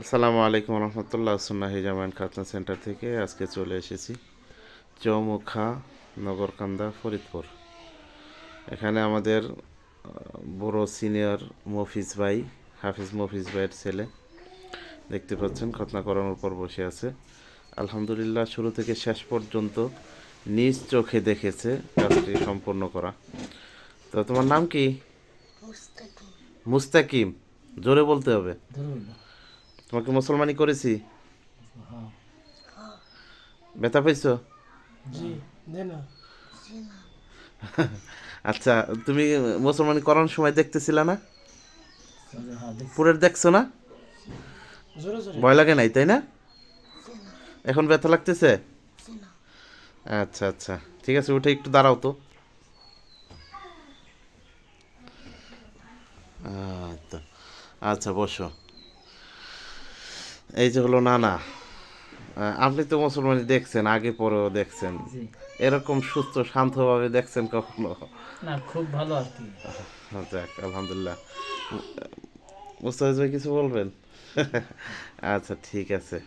আসসালামু আলাইকুম রহমতুল্লাহ। সুন্নাহি জামান খাতনা সেন্টার থেকে আজকে চলে এসেছি চৌমুখা, নগরকান্দা, ফরিদপুর। এখানে আমাদের বড় সিনিয়র মফিজ ভাই, হাফিজ মফিজ ভাইয়ের ছেলে দেখতে পাচ্ছেন খতনা করানোর পর বসে আছে। আলহামদুলিল্লাহ, শুরু থেকে শেষ পর্যন্ত নিজ চোখে দেখেছে কাজটি সম্পন্ন করা। তো তোমার নাম কি? মুস্তাকিম। মুস্তাকিম। জোরে বলতে হবে। ধরুন। তোমাকে মুসলমানি করেছি। হ্যাঁ। ব্যথা পাইছো? জি, দে না। জি না। আচ্ছা, তুমি মুসলমানি করানোর সময় দেখতেছিলা না? হ্যাঁ, দেখছি। পুরের দেখছো না? জোরে জোরে। ভয় লাগে নাই, তাই না? জি না। এখন ব্যথা লাগতেছে? জি না। আচ্ছা আচ্ছা, ঠিক আছে, উঠে একটু দাঁড়াও তো। আচ্ছা আচ্ছা, বসো। এই যে হলো নানা। আপনি তো মুসলমানি দেখছেন, আগে পরেও দেখছেন, জি। এরকম সুস্থ শান্তভাবে দেখছেন কখনো? না, খুব ভালো আর কি। যাক, আলহামদুলিল্লাহ। মুস্তাফিজ ভাই কিছু বলবেন? আচ্ছা, ঠিক আছে।